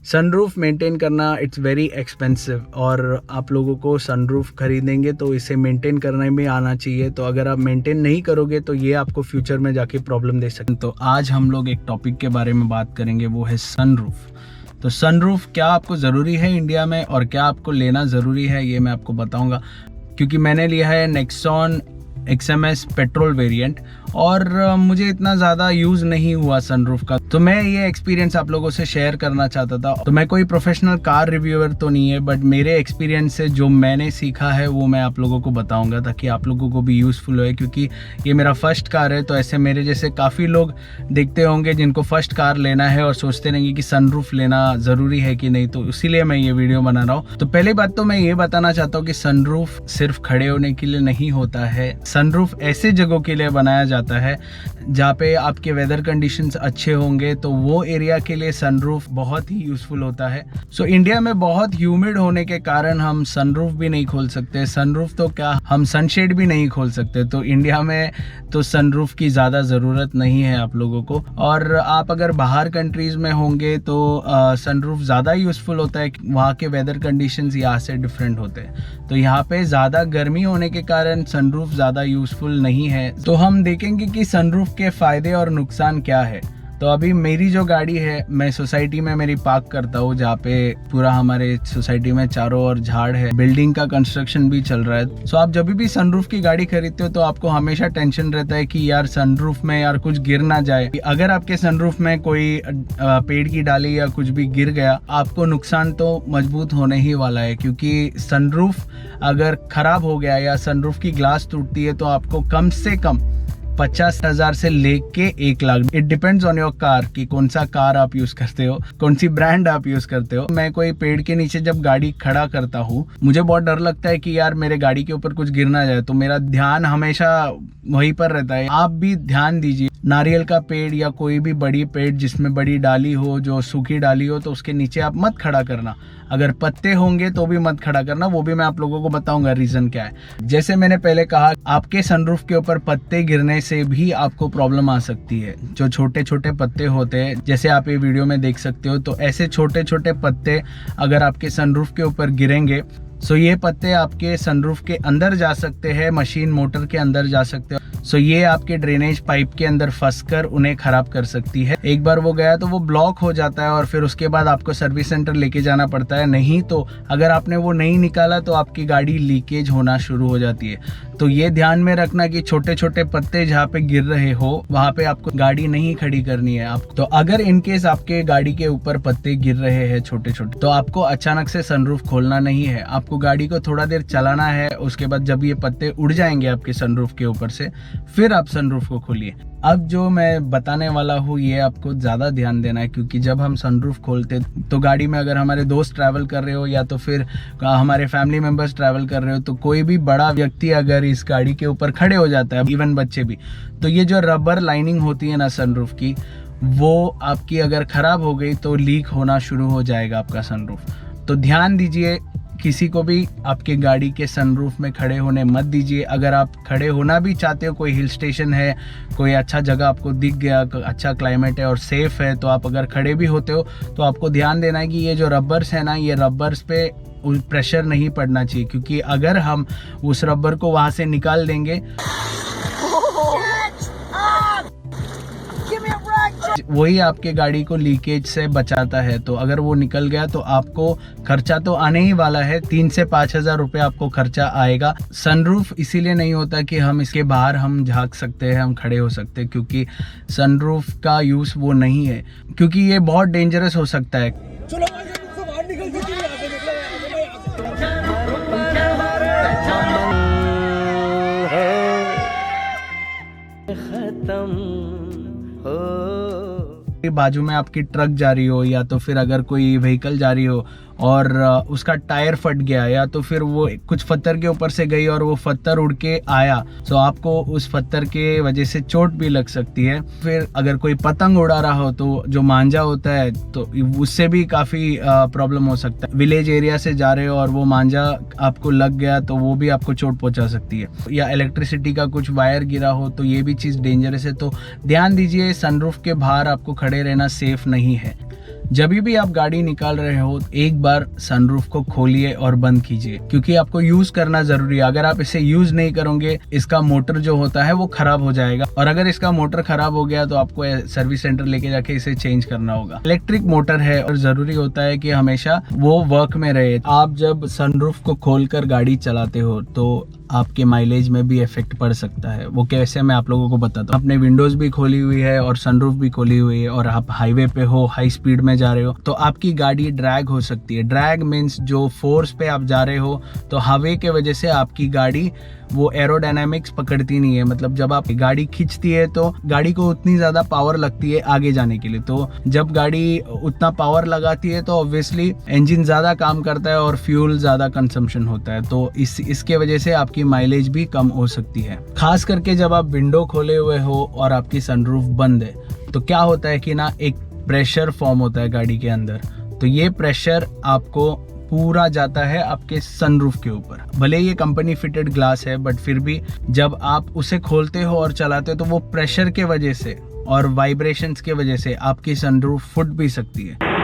Sunroof maintain करना it's very expensive और आप लोगों को सनरूफ खरीदेंगे तो इसे मेंटेन करने में आना चाहिए। तो अगर आप मेंटेन नहीं करोगे तो ये आपको फ्यूचर में जाके प्रॉब्लम दे सकते हैं। तो आज हम लोग एक टॉपिक के बारे में बात करेंगे, वो है सनरूफ। तो सनरूफ क्या आपको ज़रूरी है इंडिया में और क्या आपको लेना ज़रूरी है, ये मैं आपको बताऊंगा। क्योंकि मैंने लिया है नेक्सॉन XMS पेट्रोल वेरिएंट और मुझे इतना ज़्यादा यूज़ नहीं हुआ सनरूफ का, तो मैं ये एक्सपीरियंस आप लोगों से शेयर करना चाहता था। तो मैं कोई प्रोफेशनल कार रिव्यूअर तो नहीं है, बट मेरे एक्सपीरियंस से जो मैंने सीखा है वो मैं आप लोगों को बताऊंगा ताकि आप लोगों को भी यूज़फुल हो। क्योंकि ये मेरा फर्स्ट कार है, तो ऐसे मेरे जैसे काफ़ी लोग देखते होंगे जिनको फर्स्ट कार लेना है और सोचते रहेंगे कि सनरूफ लेना ज़रूरी है कि नहीं, तो इसीलिए मैं ये वीडियो बना रहा हूँ। तो पहली बात तो मैं ये बताना चाहता हूँ कि सनरूफ सिर्फ खड़े होने के लिए नहीं होता है। सनरूफ ऐसे जगहों के लिए बनाया जाता है जहाँ पे आपके वेदर कंडीशंस अच्छे होंगे, तो वो एरिया के लिए सनरूफ बहुत ही यूज़फुल होता है। सो इंडिया में बहुत ह्यूमिड होने के कारण हम सनरूफ भी नहीं खोल सकते। सनरूफ तो क्या, हम सनशेड भी नहीं खोल सकते। तो इंडिया में तो सनरूफ की ज़्यादा ज़रूरत नहीं है आप लोगों को। और आप अगर बाहर कंट्रीज़ में होंगे तो सनरूफ ज़्यादा यूज़फुल होता है। वहाँ के वेदर कंडीशंस यहाँ से डिफरेंट होते हैं, तो यहाँ पे ज़्यादा गर्मी होने के कारण सनरूफ ज़्यादा यूज़फुल नहीं है। तो हम देखेंगे कि सनरूफ के फ़ायदे और नुकसान क्या है। तो अभी मेरी जो गाड़ी है, मैं सोसाइटी में मेरी पार्क करता हूँ, जहाँ पे पूरा हमारे सोसाइटी में चारों ओर झाड़ है, बिल्डिंग का कंस्ट्रक्शन भी चल रहा है। सो आप जब भी सनरूफ की गाड़ी खरीदते हो तो आपको हमेशा टेंशन रहता है कि यार सनरूफ में यार कुछ गिर ना जाए। अगर आपके सनरूफ में कोई पेड़ की डाली या कुछ भी गिर गया, आपको नुकसान तो मजबूत होने ही वाला है। क्योंकि सनरूफ अगर खराब हो गया या सनरूफ की ग्लास टूटती है तो आपको कम से कम 50,000 से लेके 1 lakh, it depends on your car कि कौन सा कार आप यूज करते हो, कौन सी ब्रांड आप यूज करते हो। मैं कोई पेड़ के नीचे जब गाड़ी खड़ा करता हूँ, मुझे बहुत डर लगता है कि यार मेरे गाड़ी के ऊपर कुछ गिर ना जाए, तो मेरा ध्यान हमेशा वहीं पर रहता है। आप भी ध्यान दीजिए, नारियल का पेड़ या कोई भी बड़ी पेड़ जिसमें बड़ी डाली हो, जो सूखी डाली हो, तो उसके नीचे आप मत खड़ा करना। अगर पत्ते होंगे तो भी मत खड़ा करना, वो भी मैं आप लोगों को बताऊंगा रीजन क्या है। जैसे मैंने पहले कहा, आपके सनरूफ के ऊपर पत्ते गिरने से भी आपको प्रॉब्लम आ सकती है। जो छोटे छोटे पत्ते होते हैं, जैसे आप ये वीडियो में देख सकते हो, तो ऐसे छोटे छोटे पत्ते अगर आपके सनरूफ के ऊपर गिरेंगे, सो ये पत्ते आपके सनरूफ के अंदर जा सकते हैं, मशीन मोटर के अंदर जा सकते हैं। सो ये आपके ड्रेनेज पाइप के अंदर फंसकर उन्हें खराब कर सकती है। एक बार वो गया तो वो ब्लॉक हो जाता है और फिर उसके बाद आपको सर्विस सेंटर लेके जाना पड़ता है। नहीं तो अगर आपने वो नहीं निकाला तो आपकी गाड़ी लीकेज होना शुरू हो जाती है। तो ये ध्यान में रखना कि छोटे छोटे पत्ते जहाँ पे गिर रहे हो वहाँ पे आपको गाड़ी नहीं खड़ी करनी है। आप तो अगर इनकेस आपके गाड़ी के ऊपर पत्ते गिर रहे हैं छोटे छोटे, तो आपको अचानक से सनरूफ खोलना नहीं है। आपको गाड़ी को थोड़ा देर चलाना है, उसके बाद जब ये पत्ते उड़ जाएंगे आपके सनरूफ के ऊपर से, फिर आप सनरूफ को खोलिए। अब जो मैं बताने वाला हूँ ये आपको ज़्यादा ध्यान देना है, क्योंकि जब हम सनरूफ खोलते तो गाड़ी में अगर हमारे दोस्त ट्रैवल कर रहे हो या तो फिर हमारे फैमिली मेम्बर्स ट्रैवल कर रहे हो, तो कोई भी बड़ा व्यक्ति अगर इस गाड़ी के ऊपर खड़े हो जाता है, इवन बच्चे भी, तो ये जो रबर लाइनिंग होती है ना सनरूफ की, वो आपकी अगर ख़राब हो गई तो लीक होना शुरू हो जाएगा आपका सनरूफ। तो ध्यान दीजिए, किसी को भी आपके गाड़ी के सनरूफ में खड़े होने मत दीजिए। अगर आप खड़े होना भी चाहते हो, कोई हिल स्टेशन है, कोई अच्छा जगह आपको दिख गया, अच्छा क्लाइमेट है और सेफ है, तो आप अगर खड़े भी होते हो तो आपको ध्यान देना है कि ये जो रबर्स है ना, ये रबर्स पे प्रेशर नहीं पड़ना चाहिए। क्योंकि अगर हम उस रबर को वहाँ से निकाल देंगे, वही आपके गाड़ी को लीकेज से बचाता है। तो अगर वो निकल गया तो आपको खर्चा तो आने ही वाला है, 3 से 5,000 रुपये आपको खर्चा आएगा। सनरूफ इसीलिए नहीं होता कि हम इसके बाहर हम झांक सकते हैं, हम खड़े हो सकते हैं, क्योंकि सनरूफ का यूज़ वो नहीं है, क्योंकि ये बहुत डेंजरस हो सकता है। चलो बाहर निकल बाजू में आपकी ट्रक जा रही हो या तो फिर अगर कोई व्हीकल जा रही हो और उसका टायर फट गया, या तो फिर वो कुछ पत्थर के ऊपर से गई और वो पत्थर उड़ के आया, तो आपको उस पत्थर के वजह से चोट भी लग सकती है। फिर अगर कोई पतंग उड़ा रहा हो तो जो मांझा होता है, तो उससे भी काफ़ी प्रॉब्लम हो सकता है। विलेज एरिया से जा रहे हो और वो मांझा आपको लग गया तो वो भी आपको चोट पहुंचा सकती है। या इलेक्ट्रिसिटी का कुछ वायर गिरा हो तो ये भी चीज़ डेंजरस है। तो ध्यान दीजिए, सनरूफ के बाहर आपको खड़े रहना सेफ नहीं है। जब भी आप गाड़ी निकाल रहे हो एक बार सनरूफ को खोलिए और बंद कीजिए, क्योंकि आपको यूज करना जरूरी है। अगर आप इसे यूज नहीं करोगे इसका मोटर जो होता है वो खराब हो जाएगा, और अगर इसका मोटर खराब हो गया तो आपको सर्विस सेंटर लेके जाके इसे चेंज करना होगा। इलेक्ट्रिक मोटर है और जरूरी होता है कि हमेशा वो वर्क में रहे। आप जब सनरूफ को खोलकर गाड़ी चलाते हो तो आपके माइलेज में भी इफेक्ट पड़ सकता है। वो कैसे, मैं आप लोगों को बताता हूँ। अपने विंडोज भी खोली हुई है और सनरूफ भी खोली हुई है और आप हाईवे पे हो, हाई स्पीड में जा रहे हो, तो आपकी गाड़ी ड्रैग हो सकती है। ड्रैग मीन्स जो फोर्स पे आप जा रहे हो, तो हवा के वजह से आपकी गाड़ी वो एरोडायनामिक्स पकड़ती नहीं है। मतलब जब आप गाड़ी खींचती है तो गाड़ी को उतनी ज्यादा पावर लगती है आगे जाने के लिए। तो जब गाड़ी उतना पावर लगाती है तो ऑब्वियसली इंजन ज्यादा काम करता है और फ्यूल ज्यादा कंजम्पशन होता है, तो इसके वजह से आपकी माइलेज भी कम हो सकती है। खास करके जब आप विंडो खोले हुए हो और आपकी सनरूफ बंद है, तो क्या होता है कि ना एक प्रेशर फॉर्म होता है गाड़ी के अंदर। तो ये प्रेशर आपको पूरा जाता है आपके सनरूफ के ऊपर। भले ये कंपनी फिटेड ग्लास है, बट फिर भी जब आप उसे खोलते हो और चलाते हो तो वो प्रेशर के वजह से और वाइब्रेशंस के वजह से आपकी सनरूफ फूट भी सकती है।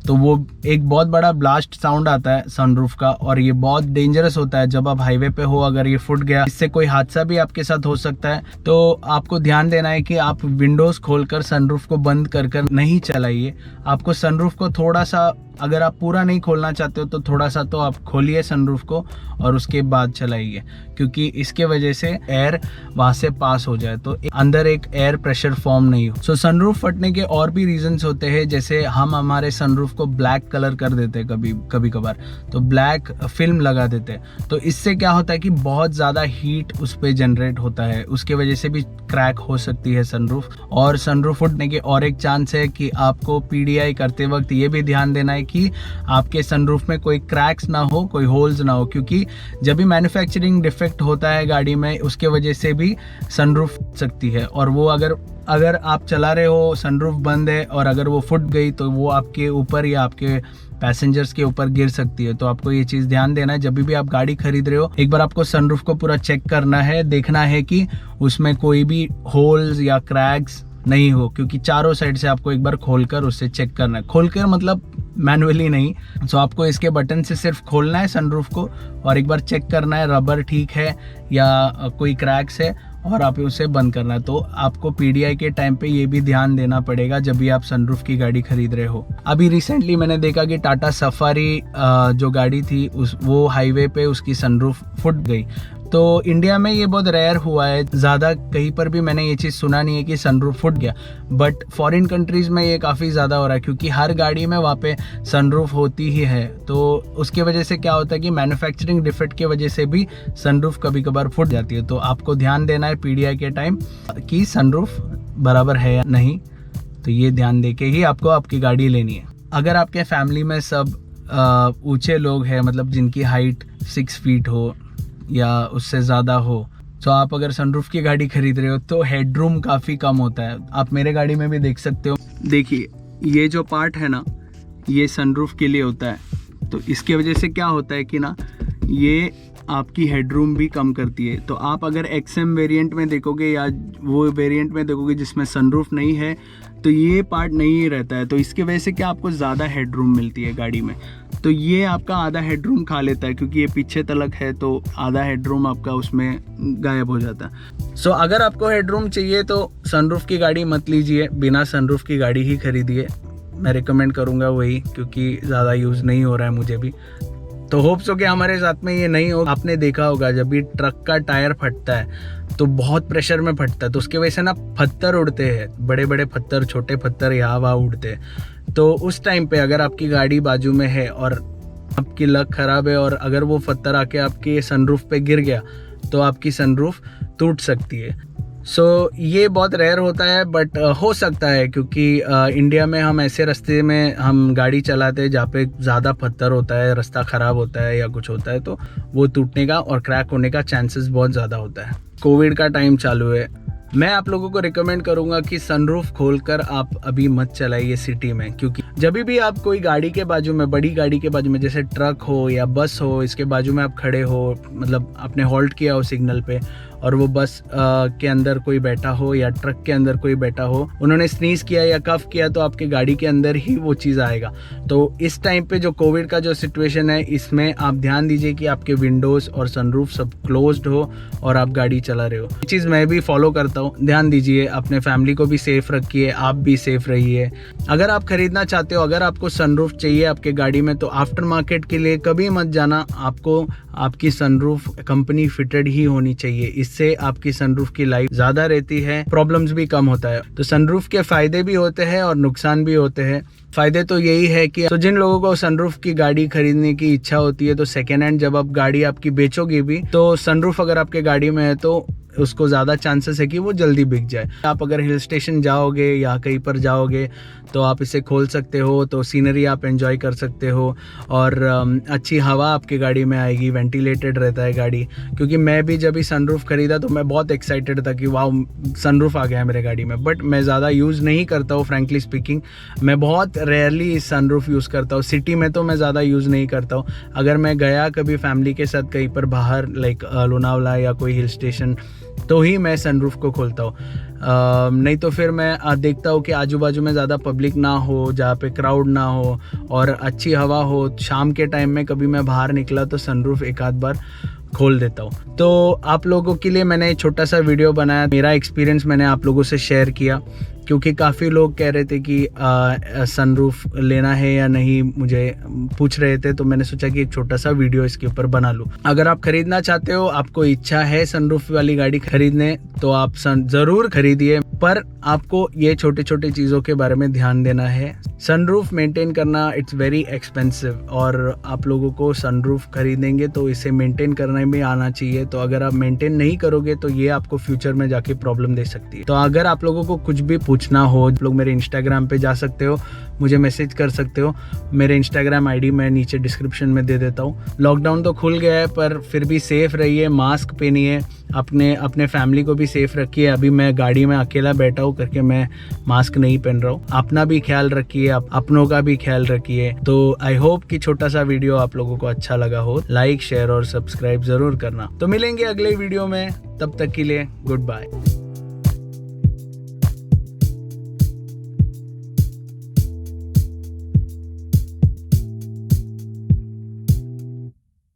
तो वो एक बहुत बड़ा ब्लास्ट साउंड आता है सनरूफ का, और ये बहुत डेंजरस होता है। जब आप हाईवे पे हो, अगर ये फूट गया, इससे कोई हादसा भी आपके साथ हो सकता है। तो आपको ध्यान देना है कि आप विंडोज खोलकर सनरूफ को बंद कर नहीं चलाइए। आपको सनरूफ को थोड़ा सा, अगर आप पूरा नहीं खोलना चाहते हो तो थोड़ा सा तो आप खोलिए सनरूफ को और उसके बाद चलाइए, क्योंकि इसके वजह से एयर वहां से पास हो जाए तो अंदर एक एयर प्रेशर फॉर्म नहीं हो। सो सनरूफ फटने के और भी रीजंस होते हैं, जैसे हम हमारे सनरूफ को ब्लैक कलर कर देते हैं कभी कभार, तो ब्लैक फिल्म लगा देते हैं। तो इससे क्या होता है कि बहुत ज़्यादा हीट उस पर जनरेट होता है, उसके वजह से भी क्रैक हो सकती है सनरूफ। और सनरूफ फटने के और एक चांस है कि आपको PDI करते वक्त ये भी ध्यान देना है कि आपके सनरूफ में कोई क्रैक्स ना हो, कोई होल्स ना हो, क्योंकि जब भी मैन्युफैक्चरिंग डिफेक्ट होता है गाड़ी में, उसके वजह से भी सनरूफ फट सकती है। और वो अगर आप चला रहे हो, सनरूफ बंद है और अगर वो फुट गई तो वो आपके ऊपर या आपके पैसेंजर्स के ऊपर गिर सकती है। तो आपको ये चीज़ ध्यान देना है, जब भी आप गाड़ी खरीद रहे हो एक बार आपको सनरूफ को पूरा चेक करना है, देखना है कि उसमें कोई भी होल्स या क्रैक्स नहीं हो, क्योंकि चारों साइड से आपको एक बार खोलकर उससे चेक करना है। खोलकर मतलब मैनुअली नहीं। सो आपको इसके बटन से सिर्फ खोलना है सनरूफ को और एक बार चेक करना है रबर ठीक है या कोई क्रैक्स है, और आप उसे बंद करना है। तो आपको PDI के टाइम पे ये भी ध्यान देना पड़ेगा जब भी आप सनरूफ की गाड़ी खरीद रहे हो। अभी रिसेंटली मैंने देखा कि टाटा सफारी जो गाड़ी थी वो हाईवे पे उसकी सनरूफ फुट गई। तो इंडिया में ये बहुत रेयर हुआ है, ज़्यादा कहीं पर भी मैंने ये चीज़ सुना नहीं है कि सनरूफ फुट गया, बट फॉरेन कंट्रीज़ में ये काफ़ी ज़्यादा हो रहा है, क्योंकि हर गाड़ी में वहाँ पे सनरूफ होती ही है। तो उसके वजह से क्या होता है कि मैन्युफैक्चरिंग डिफेक्ट की वजह से भी सनरूफ कभी कभार फुट जाती है। तो आपको ध्यान देना है PDI के टाइम कि सनरूफ बराबर है या नहीं, तो ये ध्यान दे के ही आपको आपकी गाड़ी लेनी है। अगर आपके फैमिली में सब ऊँचे लोग हैं, मतलब जिनकी हाइट 6 फीट हो या उससे ज़्यादा हो, तो आप अगर सनरूफ की गाड़ी खरीद रहे हो तो हेडरूम काफ़ी कम होता है। आप मेरे गाड़ी में भी देख सकते हो, देखिए ये जो पार्ट है ना, ये सनरूफ के लिए होता है। तो इसके वजह से क्या होता है कि ना, ये आपकी हेडरूम भी कम करती है। तो आप अगर XM वेरिएंट में देखोगे या वो वेरिएंट में देखोगे जिसमें सनरूफ नहीं है, तो ये पार्ट नहीं रहता है। तो इसके वजह से क्या आपको ज़्यादा हेडरूम मिलती है गाड़ी में। तो ये आपका आधा हेडरूम खा लेता है, क्योंकि ये पीछे तलक है, तो आधा हेडरूम आपका उसमें गायब हो जाता है। सो अगर आपको हेडरूम चाहिए तो सनरूफ की गाड़ी मत लीजिए, बिना सनरूफ की गाड़ी ही खरीदिए। मैं रिकमेंड करूँगा वही, क्योंकि ज़्यादा यूज़ नहीं हो रहा है मुझे भी। तो होप्स हो कि हमारे साथ में ये नहीं हो। आपने देखा होगा जब भी ट्रक का टायर फटता है तो बहुत प्रेशर में फटता है, तो उसके वजह से ना पत्थर उड़ते हैं, बड़े बड़े पत्थर, छोटे पत्थर यहाँ वहाँ उड़ते हैं। तो उस टाइम पे अगर आपकी गाड़ी बाजू में है और आपकी लक ख़राब है और अगर वो पत्थर आके आपके सनरूफ पे गिर गया तो आपकी सनरूफ टूट सकती है। सो ये बहुत रेयर होता है, बट हो सकता है, क्योंकि इंडिया में हम ऐसे रास्ते में हम गाड़ी चलाते हैं जहाँ पे ज़्यादा पत्थर होता है, रास्ता ख़राब होता है या कुछ होता है, तो वो टूटने का और क्रैक होने का चांसेस बहुत ज़्यादा होता है। कोविड का टाइम चालू है, मैं आप लोगों को रिकमेंड करूंगा कि सनरूफ खोलकर आप अभी मत चलाइए सिटी में, क्योंकि जब भी आप कोई गाड़ी के बाजू में, बड़ी गाड़ी के बाजू में, जैसे ट्रक हो या बस हो, इसके बाजू में आप खड़े हो, मतलब आपने हॉल्ट किया हो सिग्नल पे और वो बस के अंदर कोई बैठा हो या ट्रक के अंदर कोई बैठा हो, उन्होंने स्नीज किया या कफ किया तो आपके गाड़ी के अंदर ही वो चीज़ आएगा। तो इस टाइम पे जो कोविड का जो सिचुएशन है, इसमें आप ध्यान दीजिए कि आपके विंडोज़ और सनरूफ सब क्लोज्ड हो और आप गाड़ी चला रहे हो। ये चीज़ मैं भी फॉलो करता हूँ। ध्यान दीजिए, अपने फैमिली को भी सेफ रखिए, आप भी सेफ रहिए। अगर आप खरीदना चाहते हो, अगर आपको सनरूफ चाहिए आपके गाड़ी में, तो आफ्टर मार्केट के लिए कभी मत जाना। आपको आपकी सनरूफ कंपनी फिटेड ही होनी चाहिए। इससे आपकी सनरूफ की लाइफ ज़्यादा रहती है, प्रॉब्लम्स भी कम होता है। तो सनरूफ के फ़ायदे भी होते हैं और नुकसान भी होते हैं। फ़ायदे तो यही है कि तो जिन लोगों को सनरूफ की गाड़ी खरीदने की इच्छा होती है, तो सेकेंड हैंड जब आप गाड़ी आपकी बेचोगे भी, तो सनरूफ अगर आपके गाड़ी में है तो उसको ज़्यादा चांसेस है कि वो जल्दी बिक जाए। आप अगर हिल स्टेशन जाओगे या कहीं पर जाओगे तो आप इसे खोल सकते हो, तो सीनरी आप एंजॉय कर सकते हो और अच्छी हवा आपकी गाड़ी में आएगी, वेंटिलेटेड रहता है गाड़ी। क्योंकि मैं भी जब ही सनरूफ खरीदा तो मैं बहुत एक्साइटेड था कि वाह सनरूफ आ गया है मेरे गाड़ी में, बट मैं ज़्यादा यूज़ नहीं करता हूँ। फ्रैंकली स्पीकिंग, मैं बहुत रेयरली सनरूफ यूज़ करता हूँ। सिटी में तो मैं ज़्यादा यूज़ नहीं करता हूँ। अगर मैं गया कभी फैमिली के साथ कहीं पर बाहर, लाइक लोनावला या कोई हिल स्टेशन, तो ही मैं सनरूफ को खोलता हूँ। नहीं तो फिर मैं देखता हूँ कि आजू बाजू में ज़्यादा पब्लिक ना हो, जहाँ पे क्राउड ना हो और अच्छी हवा हो। शाम के टाइम में कभी मैं बाहर निकला तो सनरूफ एक आध बार खोल देता हूँ। तो आप लोगों के लिए मैंने छोटा सा वीडियो बनाया, मेरा एक्सपीरियंस मैंने आप लोगों से शेयर किया, क्योंकि काफ़ी लोग कह रहे थे कि सनरूफ लेना है या नहीं, मुझे पूछ रहे थे। तो मैंने सोचा कि एक छोटा सा वीडियो इसके ऊपर बना लूँ। अगर आप खरीदना चाहते हो, आपको इच्छा है सनरूफ वाली गाड़ी खरीदने, तो आप ज़रूर खरीदिए, पर आपको ये छोटे छोटे चीज़ों के बारे में ध्यान देना है। सनरूफ मेंटेन करना इट्स वेरी एक्सपेंसिव, और आप लोगों को सनरूफ खरीदेंगे तो इसे मेंटेन करने में आना चाहिए। तो अगर आप मेंटेन नहीं करोगे तो ये आपको फ्यूचर में जाके प्रॉब्लम दे सकती है। तो अगर आप लोगों को कुछ भी पूछना हो, आप लोग मेरे इंस्टाग्राम पे जा सकते हो, मुझे मैसेज कर सकते हो। मेरे इंस्टाग्राम आईडी मैं नीचे डिस्क्रिप्शन में दे देता हूँ। लॉकडाउन तो खुल गया है, पर फिर भी सेफ रहिए, मास्क पहनिए, अपने फैमिली को भी सेफ रखिए। अभी मैं गाड़ी में अकेला बैठा हूँ करके मैं मास्क नहीं पहन रहा हूँ। अपना भी ख्याल रखिए, अपनों का भी ख्याल रखिए। तो आई होप कि छोटा सा वीडियो आप लोगों को अच्छा लगा हो। लाइक, शेयर और सब्सक्राइब जरूर करना। तो मिलेंगे अगले वीडियो में, तब तक के लिए गुड बाय।